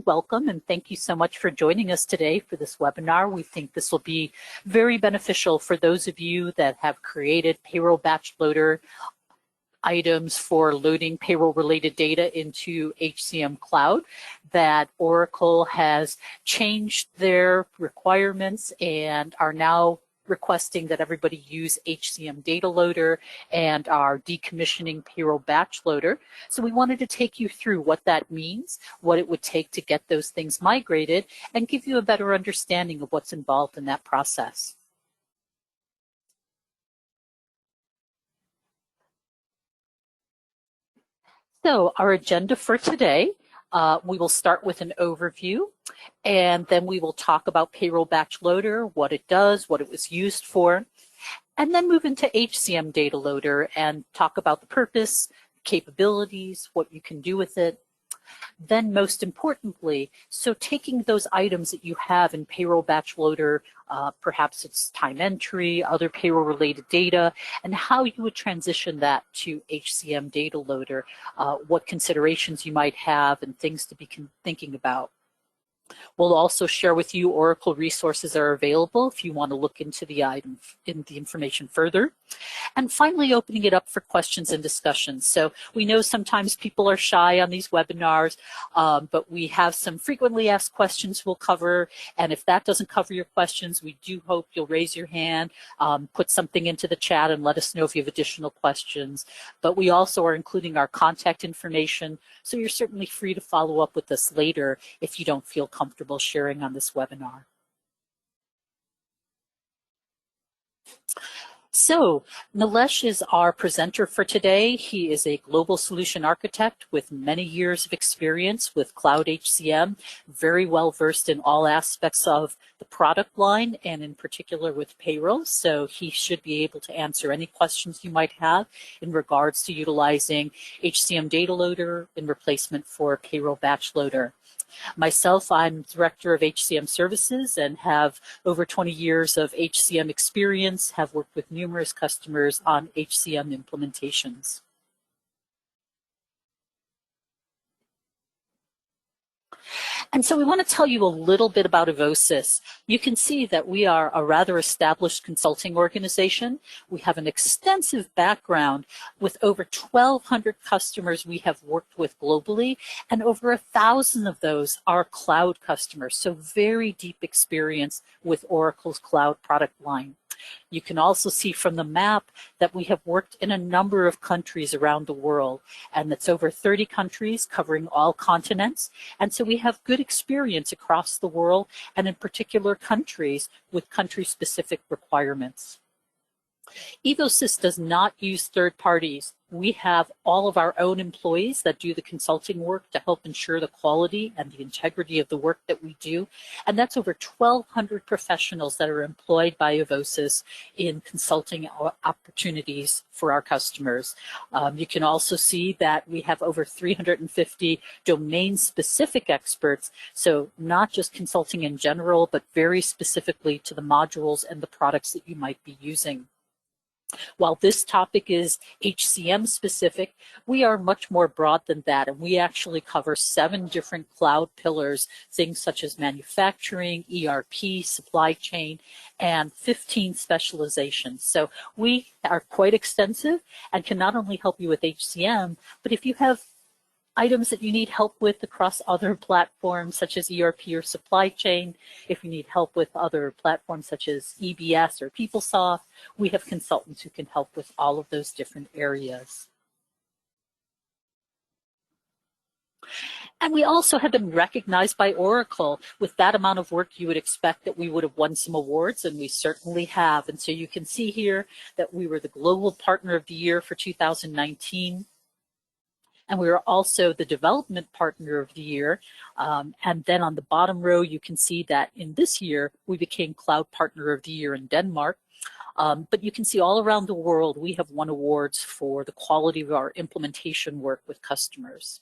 welcome and thank you so much for joining us today for this webinar. We think this will be very beneficial for those of you that have created Payroll Batch Loader items for loading payroll-related data into HCM Cloud, that Oracle has changed their requirements and are now requesting that everybody use HCM Data Loader and are decommissioning Payroll Batch Loader. So we wanted to take you through what that means, what it would take to get those things migrated, and give you a better understanding of what's involved in that process. So our agenda for today, we will start with an overview, and then we will talk about Payroll Batch Loader, what it does, what it was used for, and then move into HCM Data Loader and talk about the purpose, capabilities, what you can do with it. Then most importantly, so taking those items that you have in Payroll Batch Loader, perhaps it's time entry, other payroll related data, and how you would transition that to HCM Data Loader, what considerations you might have and things to be thinking about. We'll also share with you Oracle resources that are available if you want to look into the information further. And finally, opening it up for questions and discussions. So we know sometimes people are shy on these webinars, but we have some frequently asked questions we'll cover. And if that doesn't cover your questions, we do hope you'll raise your hand, put something into the chat and let us know if you have additional questions. But we also are including our contact information, so you're certainly free to follow up with us later if you don't feel comfortable sharing on this webinar. So Nilesh is our presenter for today. He is a global solution architect with many years of experience with Cloud HCM, very well versed in all aspects of the product line and in particular with payroll. So he should be able to answer any questions you might have in regards to utilizing HCM Data Loader in replacement for Payroll Batch Loader. Myself, I'm Director of HCM Services and have over 20 years of HCM experience, have worked with numerous customers on HCM implementations. And so we want to tell you a little bit about Evosys. You can see that we are a rather established consulting organization. We have an extensive background with over 1,200 customers we have worked with globally, and over 1,000 of those are cloud customers, so very deep experience with Oracle's cloud product line. You can also see from the map that we have worked in a number of countries around the world, and that's over 30 countries covering all continents. And so we have good experience across the world and in particular countries with country-specific requirements. Evosys does not use third parties. We have all of our own employees that do the consulting work to help ensure the quality and the integrity of the work that we do. And that's over 1,200 professionals that are employed by Evosys in consulting opportunities for our customers. You can also see that we have over 350 domain-specific experts, so not just consulting in general, but very specifically to the modules and the products that you might be using. While this topic is HCM specific, we are much more broad than that, and we actually cover 7 different cloud pillars, things such as manufacturing, ERP, supply chain, and 15 specializations. So we are quite extensive and can not only help you with HCM, but if you have items that you need help with across other platforms such as ERP or supply chain, if you need help with other platforms such as EBS or PeopleSoft, we have consultants who can help with all of those different areas. And we also have been recognized by Oracle. With that amount of work, you would expect that we would have won some awards, and we certainly have. And so you can see here that we were the Global Partner of the Year for 2019. And we are also the Development Partner of the Year. And then on the bottom row, you can see that in this year, we became Cloud Partner of the Year in Denmark. But you can see all around the world, we have won awards for the quality of our implementation work with customers.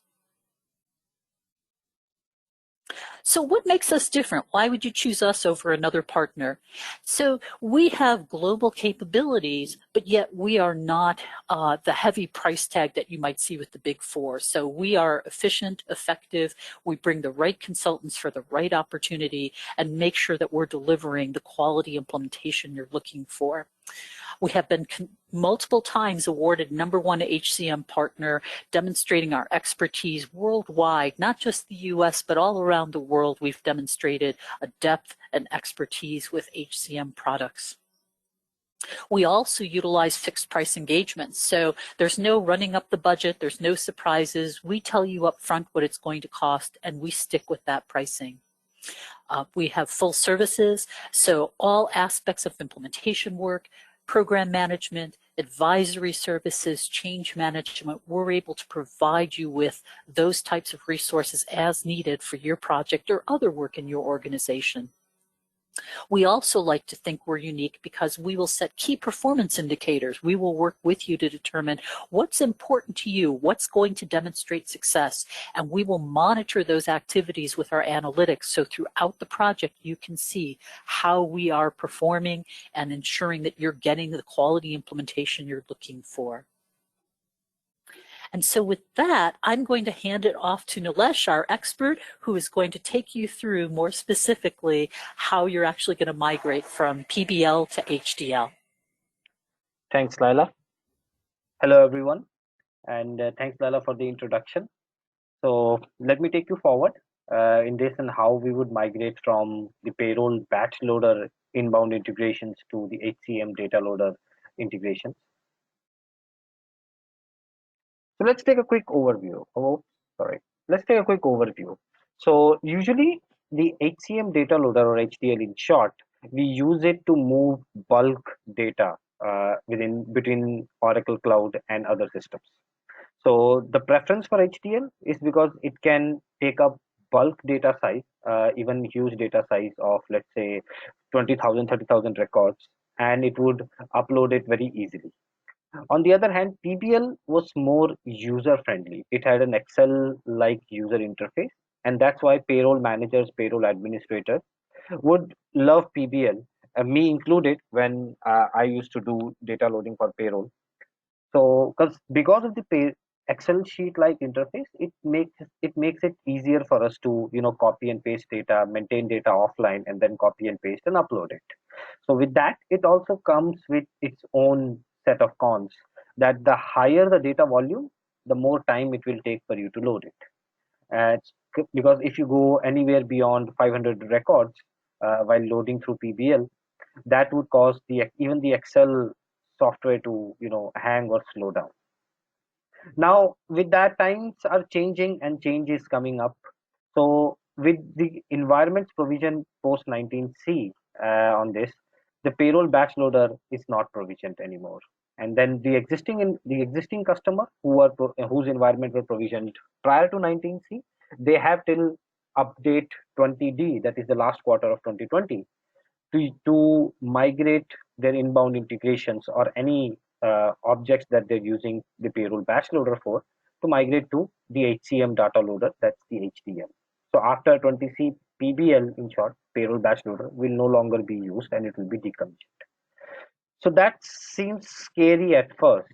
So what makes us different? Why would you choose us over another partner? So we have global capabilities, but yet we are not the heavy price tag that you might see with the big four. So we are efficient, effective. We bring the right consultants for the right opportunity and make sure that we're delivering the quality implementation you're looking for. We have been multiple times awarded #1 HCM partner, demonstrating our expertise worldwide, not just the US, but all around the world. We've demonstrated a depth and expertise with HCM products. We also utilize fixed price engagements. So there's no running up the budget. There's no surprises. We tell you up front what it's going to cost, and we stick with that pricing. We have full services, so all aspects of implementation work, program management, advisory services, change management, we're able to provide you with those types of resources as needed for your project or other work in your organization. We also like to think we're unique because we will set key performance indicators. We will work with you to determine what's important to you, what's going to demonstrate success, and we will monitor those activities with our analytics. So throughout the project, you can see how we are performing and ensuring that you're getting the quality implementation you're looking for. And so with that, I'm going to hand it off to Nilesh, our expert, who is going to take you through more specifically how you're actually going to migrate from PBL to HDL. Thanks, Laila. Hello, everyone. And thanks, Laila, for the introduction. So let me take you forward in this and how we would migrate from the Payroll Batch Loader inbound integrations to the HCM Data Loader integrations. So let's take a quick overview. Let's take a quick overview. So usually the HCM Data Loader, or HDL in short, we use it to move bulk data between Oracle Cloud and other systems. So the preference for HDL is because it can take up bulk data size, even huge data size of, let's say, 20,000, 30,000 records, and it would upload it very easily. On the other hand, PBL was more user friendly. It had an Excel like user interface, and that's why payroll managers, payroll administrators would love PBL, me included, when I used to do data loading for payroll. So because of the Excel sheet like interface, it makes it easier for us to copy and paste data, maintain data offline, and then copy and paste and upload it. So with that, it also comes with its own set of cons, that the higher the data volume, the more time it will take for you to load it. Because if you go anywhere beyond 500 records while loading through PBL, that would cause even the Excel software to hang or slow down. Now with that, times are changing and change is coming up. So with the environments provision post 19C on this, the payroll batch loader is not provisioned anymore. And then the existing customer whose environment were provisioned prior to 19C, they have till update 20D, that is the last quarter of 2020, to migrate their inbound integrations or any objects that they're using the payroll batch loader for, to migrate to the HCM data loader, that's the HDL. So after 20C, PBL, in short, payroll batch loader, will no longer be used and it will be decommissioned. So that seems scary at first.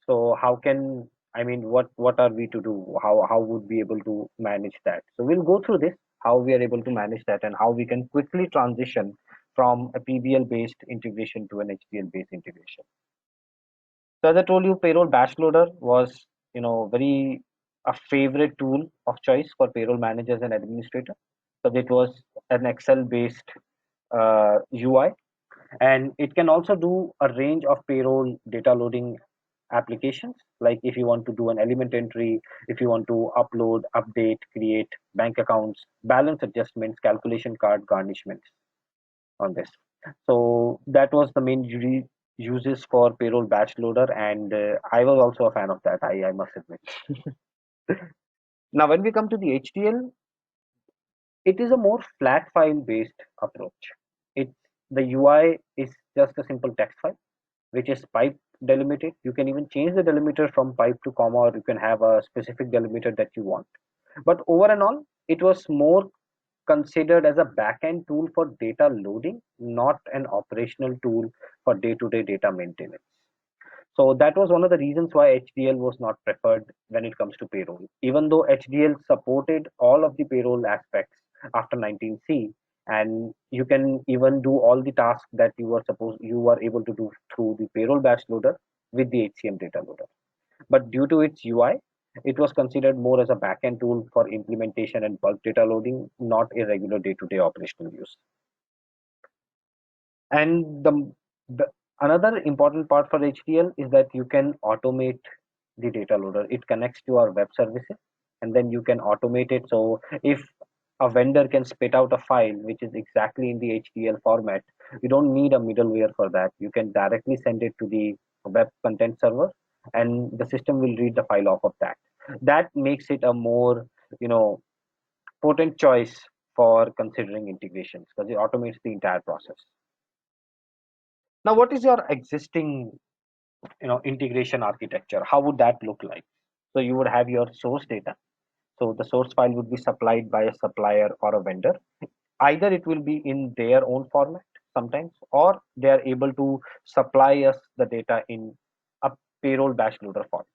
So what are we to do? How would we be able to manage that? So we'll go through this, how we are able to manage that, and how we can quickly transition from a PBL based integration to an HDL based integration. So as I told you, payroll batch loader was very a favorite tool of choice for payroll managers and administrators, because it was an Excel based UI, and it can also do a range of payroll data loading applications, like if you want to do an element entry, if you want to upload, update, create bank accounts, balance adjustments, calculation card garnishments on this. So that was the main uses for payroll batch loader, and I was also a fan of that, I must admit. Now when we come to the HDL, it is a more flat file based approach. The UI is just a simple text file which is pipe delimited. You can even change the delimiter from pipe to comma, or you can have a specific delimiter that you want. But over and all, it was more considered as a backend tool for data loading, not an operational tool for day-to-day data maintenance. So that was one of the reasons why HDL was not preferred when it comes to payroll. Even though HDL supported all of the payroll aspects after 19C, and you can even do all the tasks that you were able to do through the payroll batch loader with the HCM data loader. But due to its UI, it was considered more as a backend tool for implementation and bulk data loading, not a regular day-to-day operational use. And the another important part for HDL is that you can automate the data loader. It connects to our web services, and then you can automate it. So if a vendor can spit out a file which is exactly in the HDL format, you don't need a middleware for that. You can directly send it to the web content server, and the system will read the file off of that. That makes it a more, you know, potent choice for considering integrations, because it automates the entire process. Now, what is your existing, integration architecture? How would that look like? So you would have your source data. So the source file would be supplied by a supplier or a vendor. Either it will be in their own format sometimes, or they are able to supply us the data in a payroll batch loader format,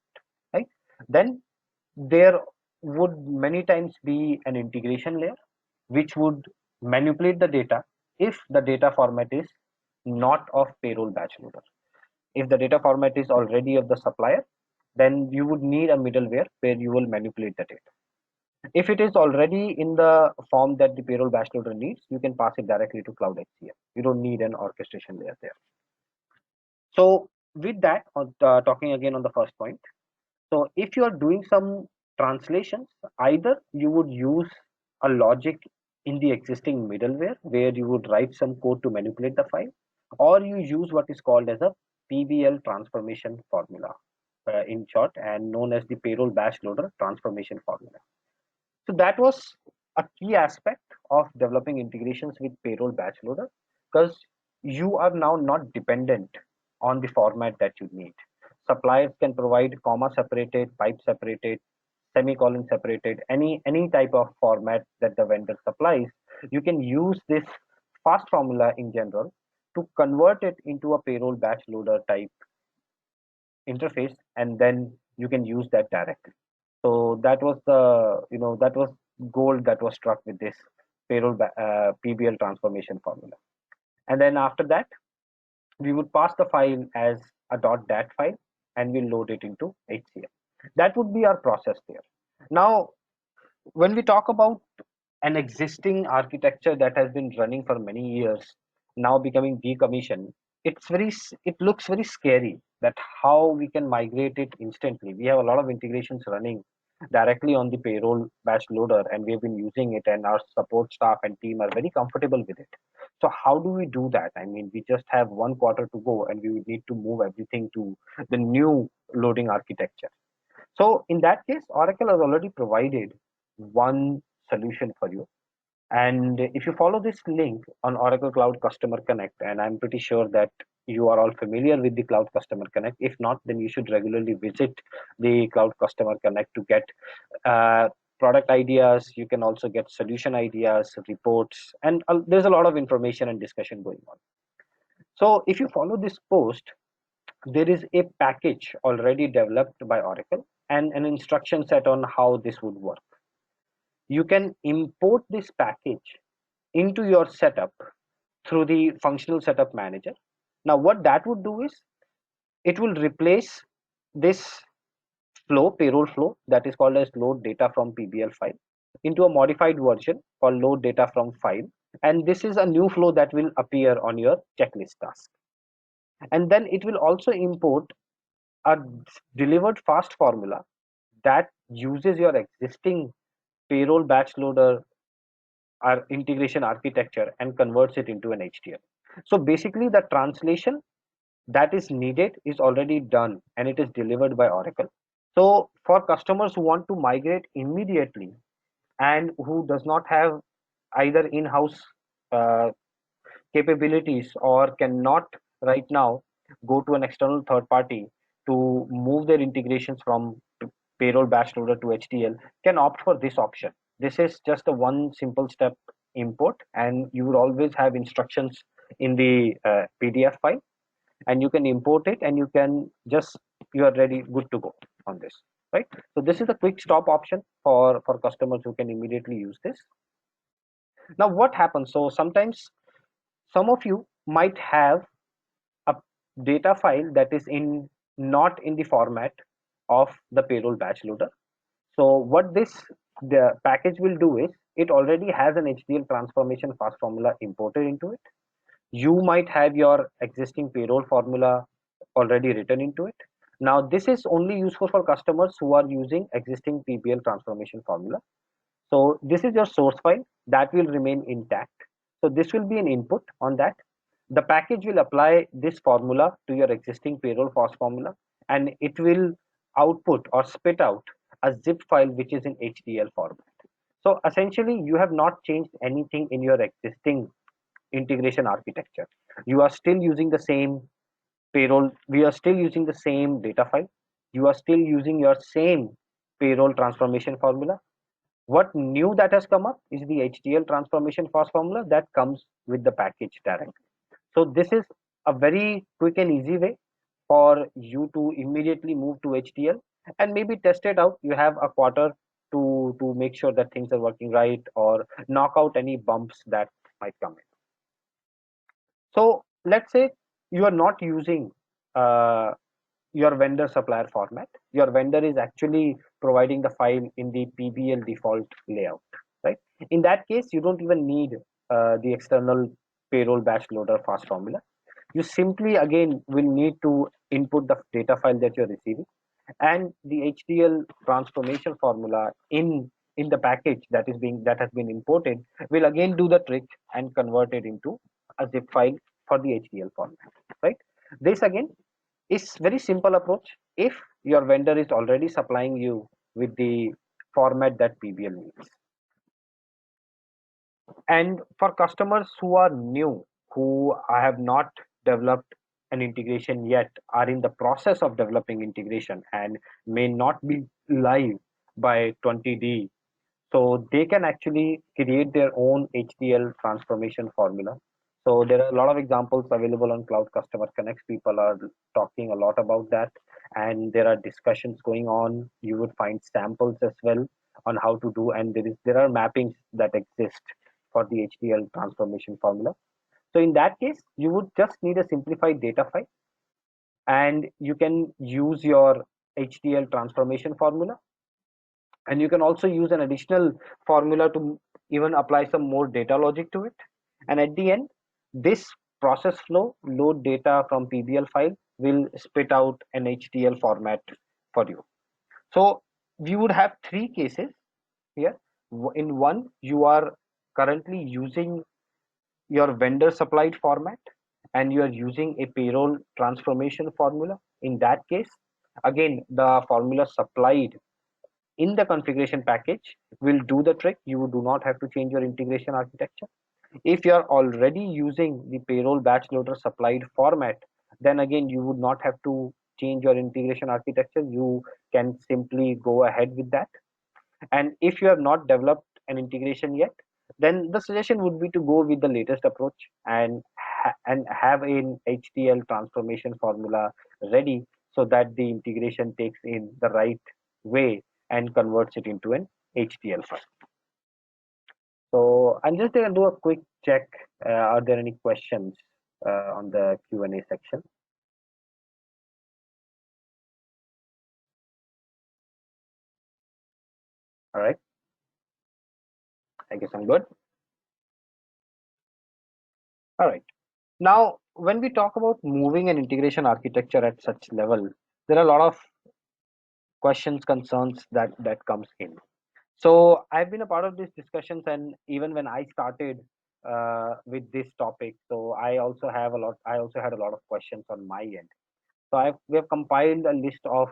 right? Then there would many times be an integration layer which would manipulate the data if the data format is not of payroll batch loader. If the data format is already of the supplier, then you would need a middleware where you will manipulate the data. If it is already in the form that the payroll batch loader needs, you can pass it directly to Cloud HCM. You don't need an orchestration layer there. So with that, talking again on the first point, so if you are doing some translations, either you would use a logic in the existing middleware where you would write some code to manipulate the file, or you use what is called as a PBL transformation formula, in short, and known as the payroll batch loader transformation formula. So that was a key aspect of developing integrations with payroll batch loader, because you are now not dependent on the format that you need. Suppliers can provide comma separated, pipe separated, semicolon separated, any type of format that the vendor supplies. You can use this fast formula in general to convert it into a payroll batch loader type interface, and then you can use that directly. So that was that was gold that was struck with this PBL transformation formula. And then after that, we would pass the file as a .dat file, and we'll load it into HCM. That would be our process there. Now, when we talk about an existing architecture that has been running for many years, now becoming decommissioned, it looks very scary that how we can migrate it instantly. We have a lot of integrations running directly on the payroll batch loader, and we've been using it, and our support staff and team are very comfortable with it. So how do we do that? I mean, we just have 1 quarter to go, and we would need to move everything to the new loading architecture. So in that case, Oracle has already provided one solution for you. And if you follow this link on Oracle Cloud Customer Connect, and I'm pretty sure that you are all familiar with the Cloud Customer Connect. If not, then you should regularly visit the Cloud Customer Connect to get product ideas. You can also get solution ideas, reports, and there's a lot of information and discussion going on. So if you follow this post, there is a package already developed by Oracle and an instruction set on how this would work. You can import this package into your setup through the functional setup manager. Now, what that would do is it will replace this flow, payroll flow, that is called as load data from PBL file, into a modified version called load data from file. And this is a new flow that will appear on your checklist task. And then it will also import a delivered fast formula that uses your existing payroll batch loader our integration architecture and converts it into an HDL. So basically the translation that is needed is already done, and it is delivered by Oracle. So for customers who want to migrate immediately and who does not have either in-house uh, capabilities or cannot right now go to an external third party to move their integrations from payroll batch loader to HDL, can opt for this option. This is just a one simple step import, and you would always have instructions in the PDF file, and you can import it, and you are ready, good to go on this, right? So this is a quick stop option for customers who can immediately use this. Now what happens, so sometimes some of you might have a data file that is in not in the format of the payroll batch loader. So what the package will do is, it already has an HDL transformation fast formula imported into it. You might have your existing payroll formula already written into it. Now this is only useful for customers who are using existing PBL transformation formula. So this is your source file that will remain intact. So this will be an input on that. The package will apply this formula to your existing payroll fast formula, and it will output or spit out a zip file which is in HDL format. So essentially you have not changed anything in your existing integration architecture. You are still using the same payroll, we are still using the same data file, you are still using your same payroll transformation formula. What new that has come up is the HDL transformation fast formula that comes with the package directly. So this is a very quick and easy way for you to immediately move to HDL and maybe test it out. You have a quarter to make sure that things are working right, or knock out any bumps that might come in. So let's say you are not using uh, your vendor supplier format. Your vendor is actually providing the file in the PBL default layout, right? In that case, you don't even need the external payroll batch loader fast formula. You simply again will need to input the data file that you're receiving, and the HDL transformation formula in the package that has been imported will again do the trick and convert it into a zip file for the HDL format, right? This again is very simple approach if your vendor is already supplying you with the format that PBL needs. And for customers who are new, who have not developed an integration yet, are in the process of developing integration and may not be live by 20D, so they can actually create their own HDL transformation formula. So there are a lot of examples available on Cloud Customer Connect. People are talking a lot about that, and there are discussions going on. You would find samples as well on how to do, and there are mappings that exist for the HDL transformation formula. So in that case, you would just need a simplified data file, and you can use your HDL transformation formula, and you can also use an additional formula to even apply some more data logic to it. And at the end, this process flow load data from PBL file will spit out an HDL format for you. So we would have three cases here. In one, you are currently using your vendor supplied format, and you are using a payroll transformation formula. In that case, again, the formula supplied in the configuration package will do the trick. You do not have to change your integration architecture. If you are already using the payroll batch loader supplied format, then again you would not have to change your integration architecture. You can simply go ahead with that. And if you have not developed an integration yet, then the suggestion would be to go with the latest approach and have an HDL transformation formula ready, so that the integration takes in the right way and converts it into an HDL file. So I'm just going to do a quick check. Are there any questions on the Q&A section? All right. I guess I'm good. All right. Now, when we talk about moving an integration architecture at such level, there are a lot of questions, concerns that comes in. So I've been a part of these discussions, and even when I started with this topic, so I also have a lot. I also had a lot of questions on my end. So we have compiled a list of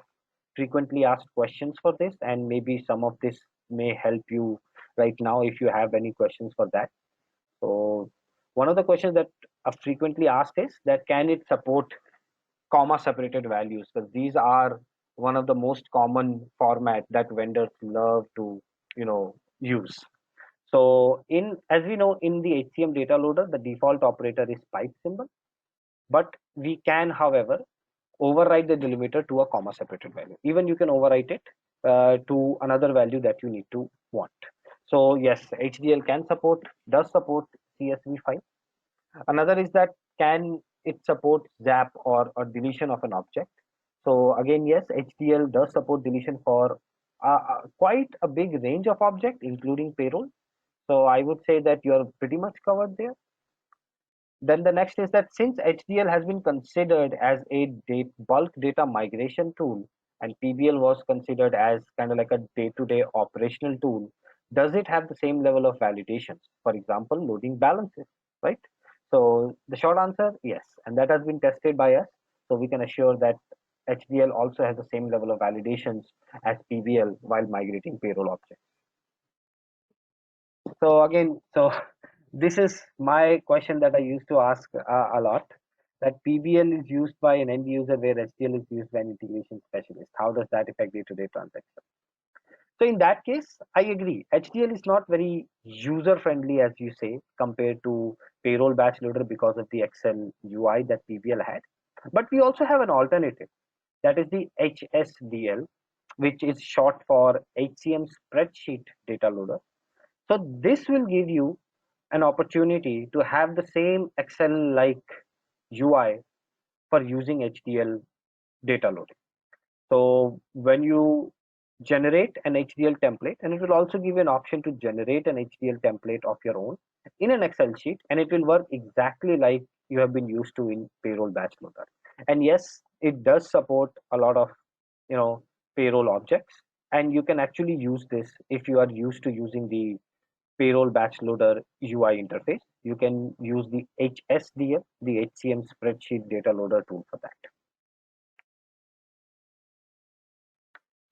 frequently asked questions for this, and maybe some of this may help you right now if you have any questions for that. So one of the questions that are frequently asked is that, can it support comma separated values? Because these are one of the most common format that vendors love to use. So as we know, in the HCM Data Loader, the default operator is pipe symbol, but we can, however, override the delimiter to a comma separated value. Even you can overwrite it to another value that you need to want. So yes, HDL does support CSV file. Another is that can it support zap or deletion of an object. So again, yes, HDL does support deletion for quite a big range of objects, including payroll. So I would say that you're pretty much covered there. Then the next is that since HDL has been considered as a bulk data migration tool and PBL was considered as kind of like a day-to-day operational tool, does it have the same level of validations? For example, loading balances, right? So the short answer, yes, and that has been tested by us. So we can assure that HDL also has the same level of validations as PBL while migrating payroll objects. So again, this is my question that I used to ask a lot, that PBL is used by an end user where HDL is used by an integration specialist. How does that affect day-to-day transactions? So in that case, I agree. HDL is not very user-friendly, as you say, compared to Payroll Batch Loader because of the Excel UI that PBL had. But we also have an alternative, that is the HSDL, which is short for HCM Spreadsheet Data Loader. So this will give you an opportunity to have the same Excel-like UI for using HDL data loading. So when you generate an HDL template, and it will also give you an option to generate an HDL template of your own in an Excel sheet, and it will work exactly like you have been used to in Payroll Batch Loader. And yes, it does support a lot of payroll objects, and you can actually use this if you are used to using the Payroll Batch Loader UI interface. You can use the HSDL, the HCM Spreadsheet Data Loader tool for that.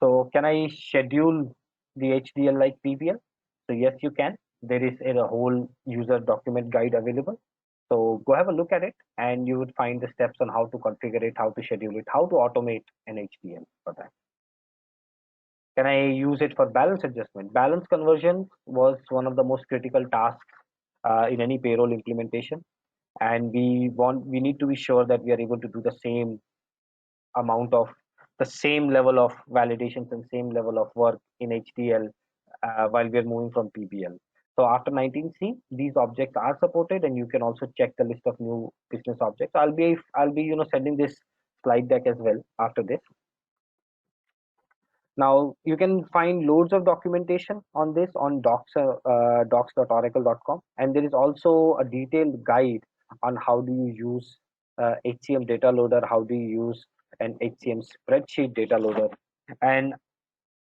So can I schedule the HDL like PBL? So yes, you can. There is a whole user document guide available. So go have a look at it and you would find the steps on how to configure it, how to schedule it, how to automate an HDL for that. Can I use it for balance adjustment? Balance conversion was one of the most critical tasks in any payroll implementation, and we need to be sure that we are able to do the same amount of the same level of validations and same level of work in HDL while we are moving from PBL. So after 19C, these objects are supported, and you can also check the list of new business objects. I'll be sending this slide deck as well after this. Now you can find loads of documentation on this on docs.oracle.com, and there is also a detailed guide on how do you use HCM Data Loader, how do you use an HCM Spreadsheet Data Loader, and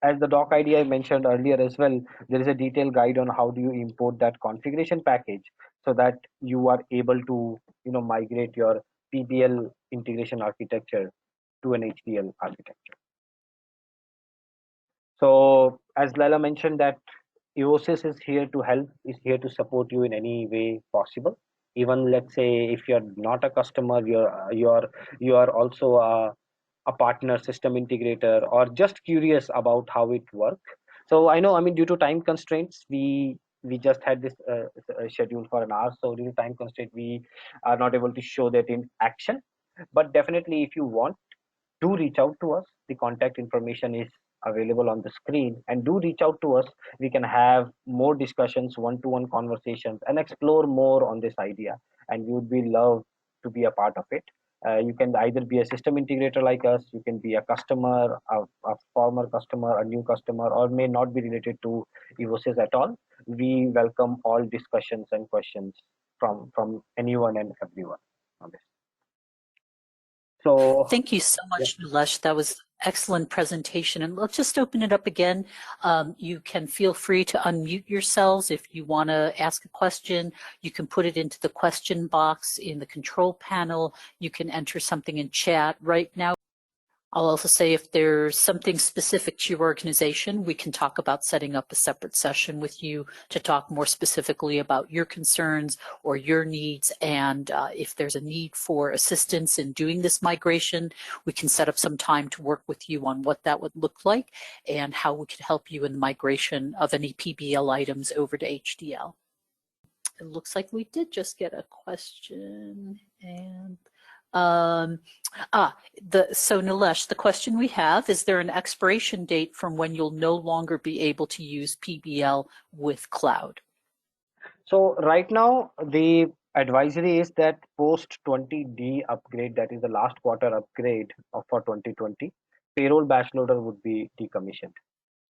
as the doc ID I mentioned earlier as well, there is a detailed guide on how do you import that configuration package so that you are able to migrate your PBL integration architecture to an HDL architecture. So as Laila mentioned, that EOSys is here to help, is here to support you in any way possible. Even let's say if you're not a customer, you are also a partner, system integrator, or just curious about how it works. So I know, due to time constraints, we just had this schedule for an hour. So due to time constraint, we are not able to show that in action. But definitely, if you want, do reach out to us. The contact information is available on the screen, and do reach out to us. We can have more discussions, one-to-one conversations, and explore more on this idea, and we would be love to be a part of it. You can either be a system integrator like us, you can be a customer, a former customer, a new customer, or may not be related to EOSys at all. We welcome all discussions and questions from anyone and everyone on this. So thank you so much, Nilesh. That was excellent presentation. And let's just open it up again. You can feel free to unmute yourselves if you want to ask a question. You can put it into the question box in the control panel. You can enter something in chat right now. I'll also say if there's something specific to your organization, we can talk about setting up a separate session with you to talk more specifically about your concerns or your needs. And if there's a need for assistance in doing this migration, we can set up some time to work with you on what that would look like and how we could help you in the migration of any PBL items over to HDL. It looks like we did just get a question. And so Nilesh, the question we have, is there an expiration date from when you'll no longer be able to use PBL with cloud? So right now, the advisory is that post 20D upgrade, that is the last quarter upgrade for 2020, Payroll Batch Loader would be decommissioned.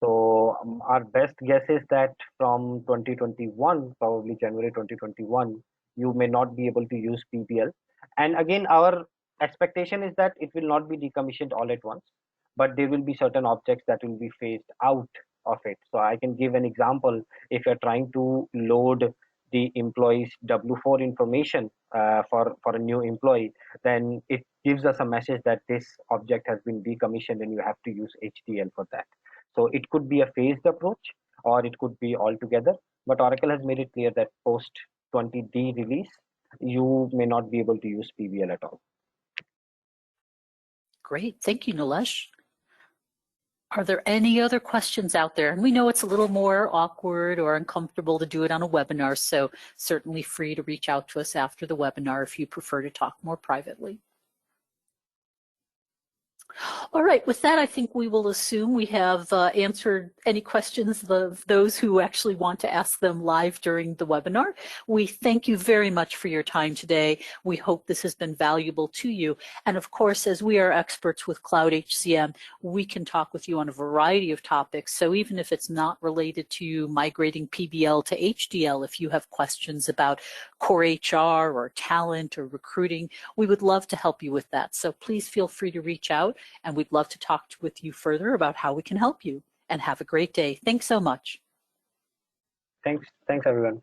So our best guess is that from 2021, probably January 2021, you may not be able to use PBL. And again, our expectation is that it will not be decommissioned all at once, but there will be certain objects that will be phased out of it. So I can give an example. If you're trying to load the employee's W4 information for a new employee, then it gives us a message that this object has been decommissioned and you have to use HDL for that. So it could be a phased approach or it could be all together, but Oracle has made it clear that post 20D release, you may not be able to use PBL at all. Great, thank you, Nilesh. Are there any other questions out there? And we know it's a little more awkward or uncomfortable to do it on a webinar, so certainly free to reach out to us after the webinar if you prefer to talk more privately. All right, with that, I think we will assume we have answered any questions of those who actually want to ask them live during the webinar. We thank you very much for your time today. We hope this has been valuable to you. And of course, as we are experts with Cloud HCM, we can talk with you on a variety of topics. So even if it's not related to migrating PBL to HDL, if you have questions about core HR or talent or recruiting, we would love to help you with that. So please feel free to reach out, and we'd love to talk with you further about how we can help you. And have a great day. Thanks so much. Thanks everyone.